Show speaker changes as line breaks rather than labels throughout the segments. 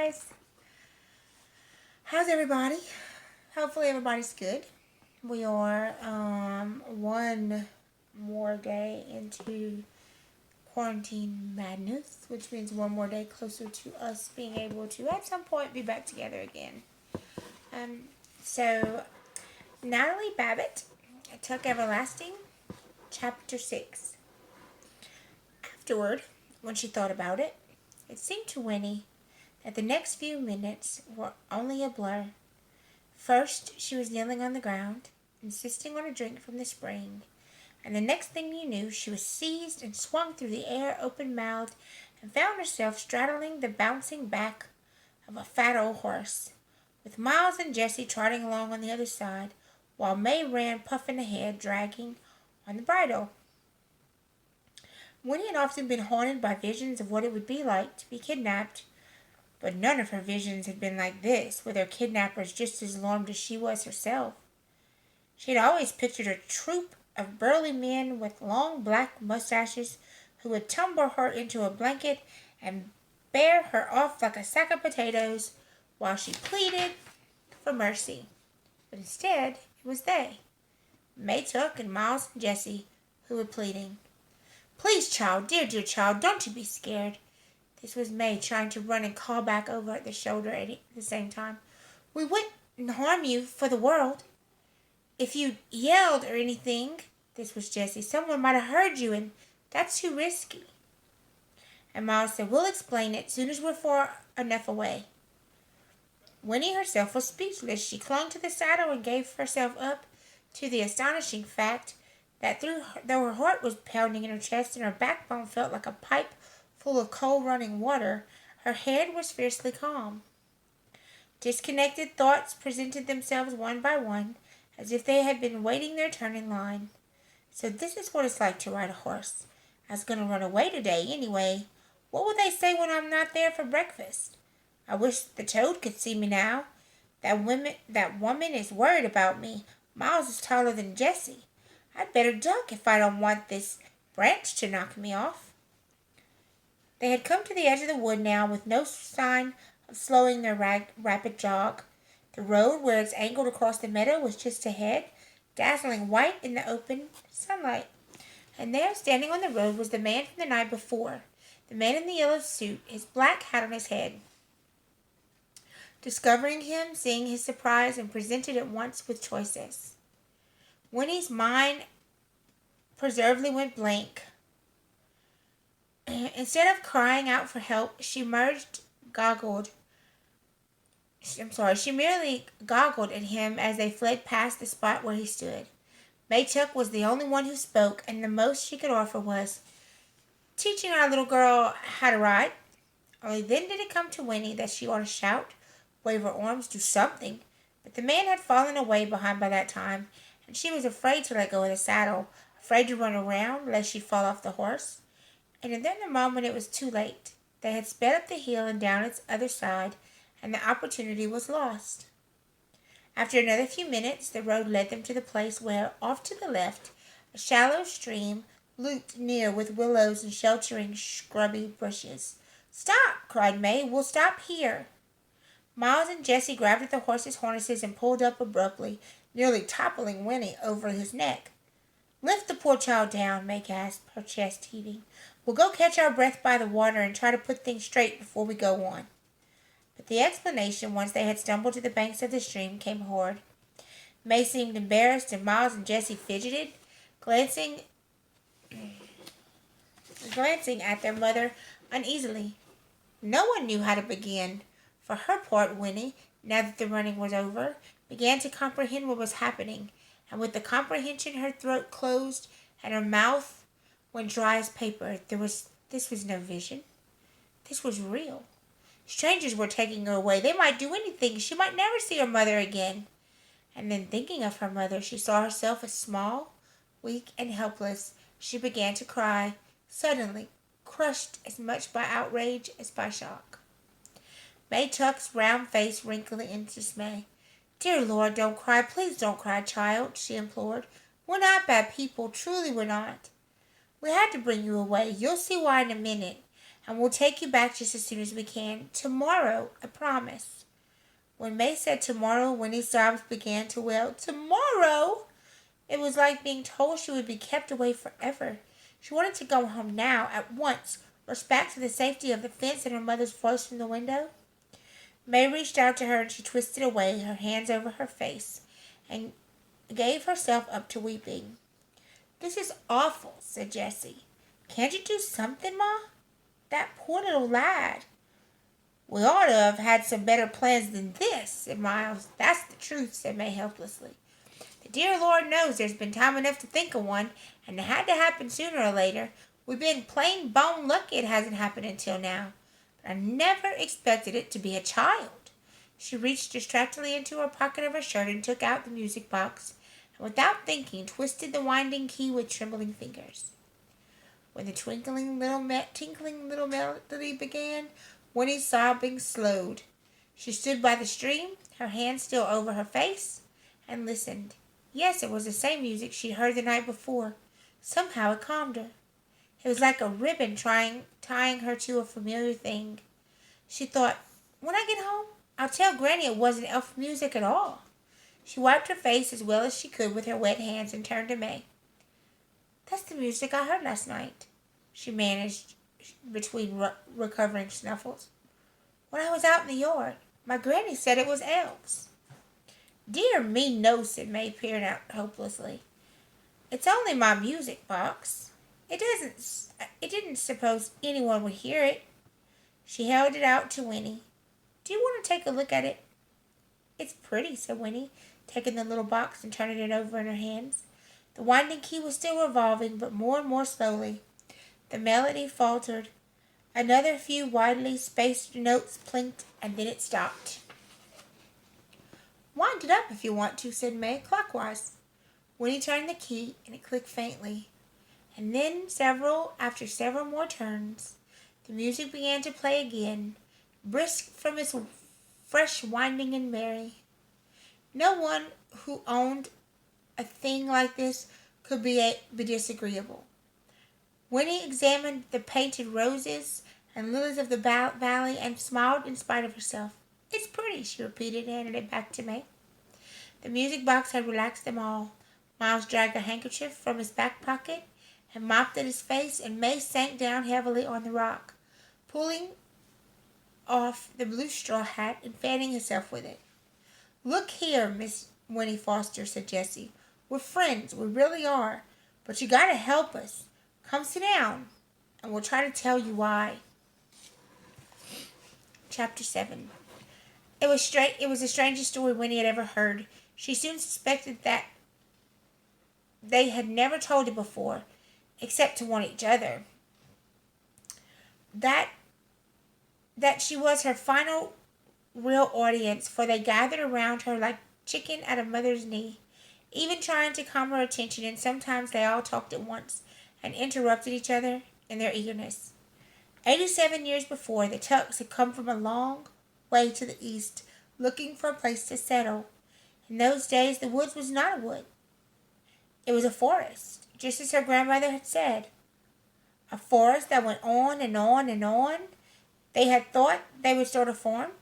guys. How's everybody? Hopefully everybody's good. We are one more day into quarantine madness, which means one more day closer to us being able to at some point be back together again. Um, so Natalie Babbitt took Everlasting, Chapter 6. Afterward, when she thought about it, it seemed to Winnie that the next few minutes were only a blur. First, she was kneeling on the ground, insisting on a drink from the spring, and the next thing you knew, she was seized and swung through the air open-mouthed and found herself straddling the bouncing back of a fat old horse, with Miles and Jessie trotting along on the other side, while May ran puffing ahead, dragging on the bridle. Winnie had often been haunted by visions of what it would be like to be kidnapped, but none of her visions had been like this, with her kidnappers just as alarmed as she was herself. She had always pictured a troop of burly men with long black mustaches who would tumble her into a blanket and bear her off like a sack of potatoes while she pleaded for mercy. But instead, it was they, May Tuck and Miles and Jessie, who were pleading. "Please, child, dear child, don't you be scared." This was May trying to run and call back over at the shoulder at the same time. "We wouldn't harm you for the world. If you yelled or anything," this was Jessie, "someone might have heard you, and that's too risky." And Miles said, "We'll explain it soon as we're far enough away." Winnie herself was speechless. She clung to the saddle and gave herself up to the astonishing fact that though her heart was pounding in her chest and her backbone felt like a pipe full of cold running water, her head was fiercely calm. Disconnected thoughts presented themselves one by one, as if they had been waiting their turn in line. So this is what it's like to ride a horse. I was going to run away today anyway. What will they say when I'm not there for breakfast? I wish the toad could see me now. That woman is worried about me. Miles is taller than Jessie. I'd better duck if I don't want this branch to knock me off. They had come to the edge of the wood now, with no sign of slowing their rapid jog. The road, where it's angled across the meadow, was just ahead, dazzling white in the open sunlight. And there, standing on the road, was the man from the night before, the man in the yellow suit, his black hat on his head. Discovering him, seeing his surprise, and presented at once with choices, Winnie's mind preservedly went blank. Instead of crying out for help, she merely goggled at him as they fled past the spot where he stood. May Tuck was the only one who spoke, and the most she could offer was, "Teaching our little girl how to ride." Only then did it come to Winnie that she ought to shout, wave her arms, do something. But the man had fallen away behind by that time, and she was afraid to let go of the saddle, afraid to run around lest she fall off the horse. And in the moment it was too late. They had sped up the hill and down its other side, and the opportunity was lost. After another few minutes, the road led them to the place where, off to the left, a shallow stream looped near with willows and sheltering scrubby bushes. "Stop!" cried May. "We'll stop here." Miles and Jessie grabbed at the horse's harnesses and pulled up abruptly, nearly toppling Winnie over his neck. "Lift the poor child down," May gasped, her chest heaving. "We'll go catch our breath by the water and try to put things straight before we go on." But the explanation, once they had stumbled to the banks of the stream, came hard. May seemed embarrassed, and Miles and Jessie fidgeted, glancing at their mother uneasily. No one knew how to begin. For her part, Winnie, now that the running was over, began to comprehend what was happening, and with the comprehension her throat closed and her mouth went dry as paper. This was no vision. This was real. Strangers were taking her away. They might do anything. She might never see her mother again. And then, thinking of her mother, she saw herself as small, weak, and helpless. She began to cry, suddenly, crushed as much by outrage as by shock. May Tuck's round face wrinkled in dismay. "Dear Lord, don't cry. Please don't cry, child," she implored. "We're not bad people. Truly we're not. We had to bring you away. You'll see why in a minute. and we'll take you back just as soon as we can. Tomorrow, I promise." When May said tomorrow, Winnie's sobs began to wail. Tomorrow? It was like being told she would be kept away forever. She wanted to go home now, at once, rush back to the safety of the fence and her mother's voice from the window. May reached out to her and she twisted away, her hands over her face, and gave herself up to weeping. "This is awful," said Jessie. "Can't you do something, Ma? That poor little lad." "We ought to have had some better plans than this," said Miles. "That's the truth," said May helplessly. "The dear Lord knows there's been time enough to think of one, and it had to happen sooner or later. We've been plain bone lucky it hasn't happened until now. But I never expected it to be a child." She reached distractedly into her pocket of her shirt and took out the music box, and without thinking twisted the winding key with trembling fingers. When the tinkling little melody began, Winnie's sobbing slowed. She stood by the stream, her hands still over her face, and listened. Yes, it was the same music she'd heard the night before. Somehow it calmed her. It was like a ribbon tying her to a familiar thing. She thought, "When I get home, I'll tell Granny it wasn't elf music at all." She wiped her face as well as she could with her wet hands and turned to May. "That's the music I heard last night," she managed between recovering snuffles. "When I was out in the yard, my granny said it was elves." "Dear me, no," said May, peering out hopelessly. "It's only my music box. It didn't suppose anyone would hear it." She held it out to Winnie. "Do you want to take a look at it?" "It's pretty," said Winnie, taking the little box and turning it over in her hands. The winding key was still revolving, but more and more slowly. The melody faltered. Another few widely spaced notes plinked, and then it stopped. "Wind it up if you want to," said May, "clockwise." Winnie turned the key, and it clicked faintly. And then, after several more turns, the music began to play again, brisk from its fresh winding and merry. No one who owned a thing like this could be disagreeable. Winnie examined the painted roses and lilies of the valley and smiled in spite of herself. "It's pretty," she repeated and handed it back to May. The music box had relaxed them all. Miles dragged a handkerchief from his back pocket and mopped at his face, and May sank down heavily on the rock, pulling off the blue straw hat and fanning herself with it. "Look here, Miss Winnie Foster," said Jessie. "We're friends, we really are, but you gotta help us. Come sit down, and we'll try to tell you why." Chapter 7. It was the strangest story Winnie had ever heard. She soon suspected that they had never told it before, except to one each other. That she was her final real audience, for they gathered around her like chicken at a mother's knee, even trying to calm her attention, and sometimes they all talked at once and interrupted each other in their eagerness. 87 years before, the Tucks had come from a long way to the east, looking for a place to settle. In those days, the woods was not a wood. It was a forest, just as her grandmother had said. A forest that went on and on and on. They had thought they would sort of form,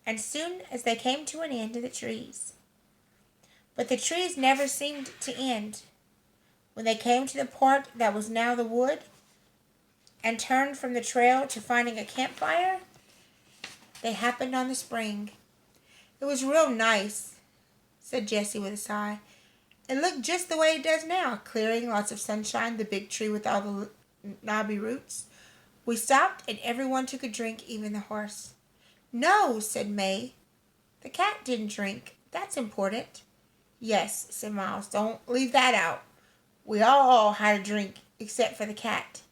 and soon as they came to an end to the trees. But the trees never seemed to end. When they came to the part that was now the wood, and turned from the trail to finding a campfire, they happened on the spring. "It was real nice," said Jessie with a sigh. "It looked just the way it does now, clearing, lots of sunshine, the big tree with all the knobby roots. We stopped, and everyone took a drink, even the horse." "No," said May. "The cat didn't drink. That's important." "Yes," said Miles. "Don't leave that out. We all had a drink, except for the cat."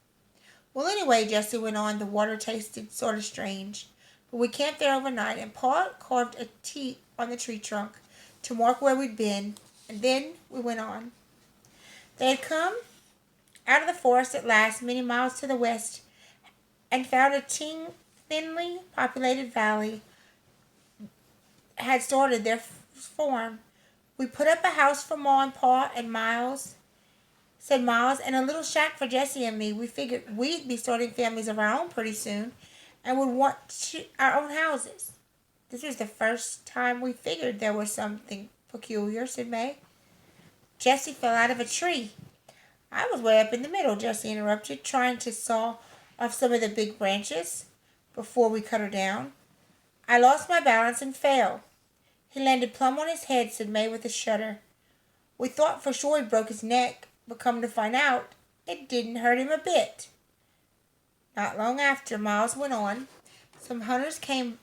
"Well, anyway," Jessie went on, "the water tasted sort of strange. But we camped there overnight, and Pa carved a T on the tree trunk to mark where we'd been, and then we went on." They had come out of the forest at last, many miles to the west, and found a thinly populated valley had started their form. "We put up a house for Ma and Pa and Miles said Miles, and a little shack for Jessie and me. We figured we'd be starting families of our own pretty soon and would want our own houses. This was the first time we figured there was something peculiar, said May. Jessie fell out of a tree. I was way up in the middle, Jessie interrupted, trying to saw off some of the big branches before we cut her down. I lost my balance and fell. He landed plumb on his head, said May with a shudder. We thought for sure he broke his neck, but come to find out, it didn't hurt him a bit. Not long after, Miles went on. Some hunters came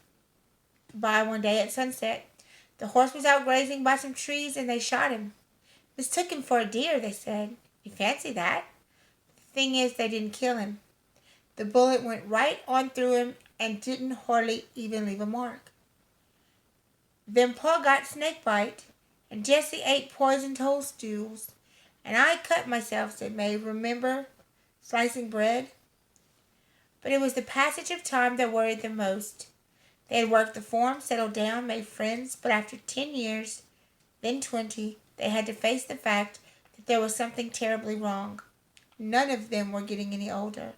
by one day at sunset. The horse was out grazing by some trees, and they shot him. Mistook him for a deer, they said. You fancy that? The thing is, they didn't kill him. The bullet went right on through him and didn't hardly even leave a mark. Then Pa got snake bite, and Jessie ate poisoned toadstools, and I cut myself, said May. Remember slicing bread? But it was the passage of time that worried them most. They had worked the farm, settled down, made friends, but after 10 years, then 20, they had to face the fact that there was something terribly wrong. None of them were getting any older.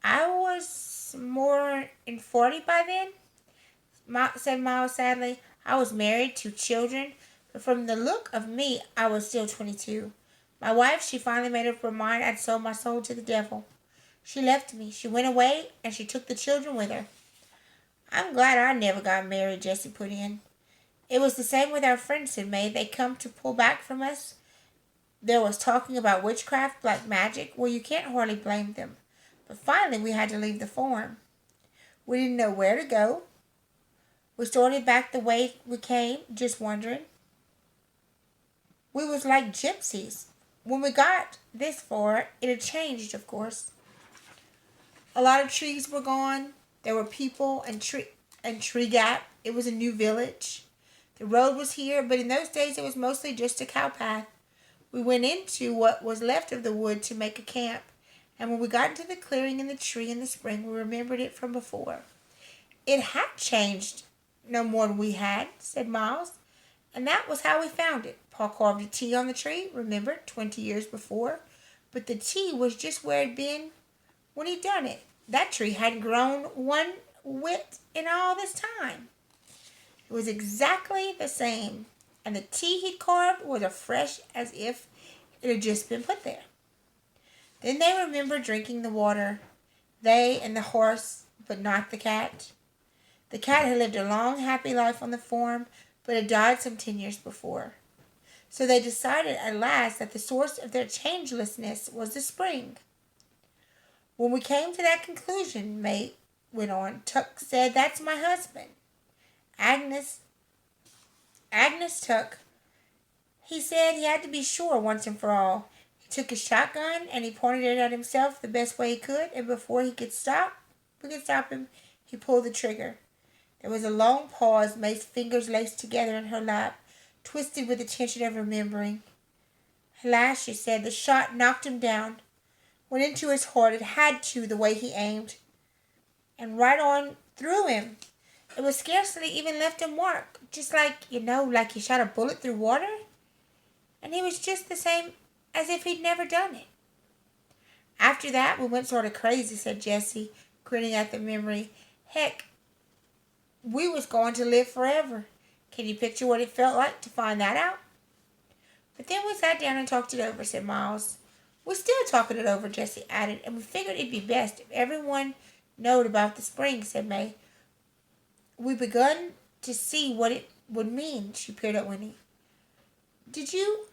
I was more than 40 by then, said Miles sadly. I was married, 2 children, but from the look of me, I was still 22. My wife, she finally made up her mind I'd sold my soul to the devil. She left me. She went away, and she took the children with her. I'm glad I never got married, Jessie put in. It was the same with our friends, said May. They come to pull back from us. There was talking about witchcraft, black magic. Well, you can't hardly blame them. But finally, we had to leave the farm. We didn't know where to go. We started back the way we came, just wondering. We was like gypsies. When we got this far, it had changed, of course. A lot of trees were gone. There were people and tree gap. It was a new village. The road was here, but in those days it was mostly just a cow path. We went into what was left of the wood to make a camp, and when we got into the clearing in the tree in the spring, we remembered it from before. It had changed no more than we had, said Miles, and that was how we found it. Pa carved a T on the tree, remember, 20 years before, but the T was just where it'd been when he'd done it. That tree hadn't grown one whit in all this time. It was exactly the same, and the T he'd carved was as fresh as if it had just been put there. Then they remembered drinking the water, they and the horse, but not the cat. The cat had lived a long, happy life on the farm, but had died some 10 years before. So they decided at last that the source of their changelessness was the spring. When we came to that conclusion, May went on, Tuck said, that's my husband. Agnes Tuck. He said he had to be sure once and for all. He took his shotgun and he pointed it at himself the best way he could, and before we could stop him, he pulled the trigger. There was a long pause, May's fingers laced together in her lap, twisted with the tension of remembering. At last, she said, the shot knocked him down. Went into his heart. It had to, the way he aimed. And right on through him. It was scarcely even left a mark. Just like he shot a bullet through water. And he was just the same as if he'd never done it. After that, we went sort of crazy, said Jessie, grinning at the memory. Heck, we was going to live forever. Can you picture what it felt like to find that out? But then we sat down and talked it over, said Miles. We're still talking it over, Jessie added, and we figured it'd be best if everyone knowed about the spring, said May. We begun to see what it would mean, she peered at Winnie. Did you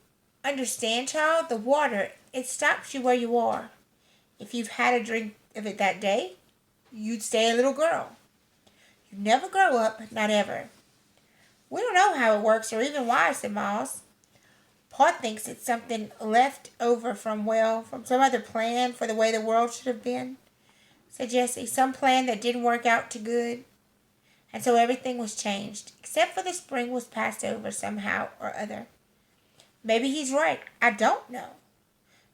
understand, child? The water, it stops you where you are. If you've had a drink of it that day, you'd stay a little girl. You never grow up, not ever. We don't know how it works or even why, said Miles. Pa thinks it's something left over from some other plan for the way the world should have been, said Jessie. Some plan that didn't work out too good. And so everything was changed, except for the spring was passed over somehow or other. Maybe he's right. I don't know.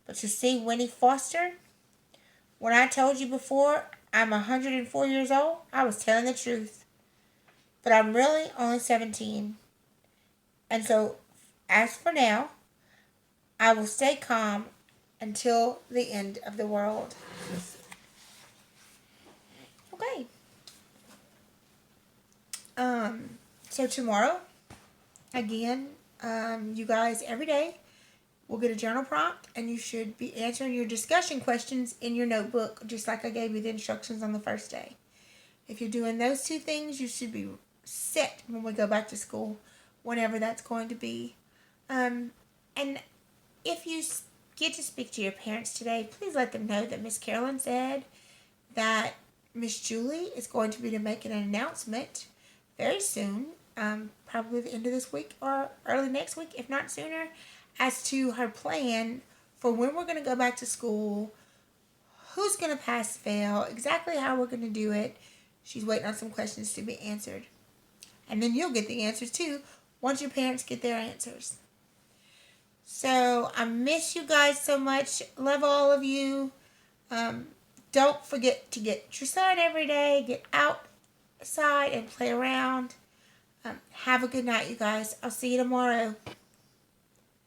But you see, Winnie Foster, when I told you before I'm 104 years old, I was telling the truth. But I'm really only 17. And so, as for now, I will stay calm until the end of the world. Okay. So tomorrow, again, you guys every day will get a journal prompt, and you should be answering your discussion questions in your notebook, just like I gave you the instructions on the first day. If you're doing those two things, you should be set when we go back to school, whenever that's going to be. And if you get to speak to your parents today, please let them know that Miss Carolyn said that Miss Julie is going to be making an announcement very soon, probably the end of this week or early next week, if not sooner, as to her plan for when we're going to go back to school, who's going to pass fail, exactly how we're going to do it. She's waiting on some questions to be answered. And then you'll get the answers too once your parents get their answers. So I miss you guys so much. Love all of you. Don't forget to get your sun every day. Get outside and play around. Have a good night, you guys. I'll see you tomorrow.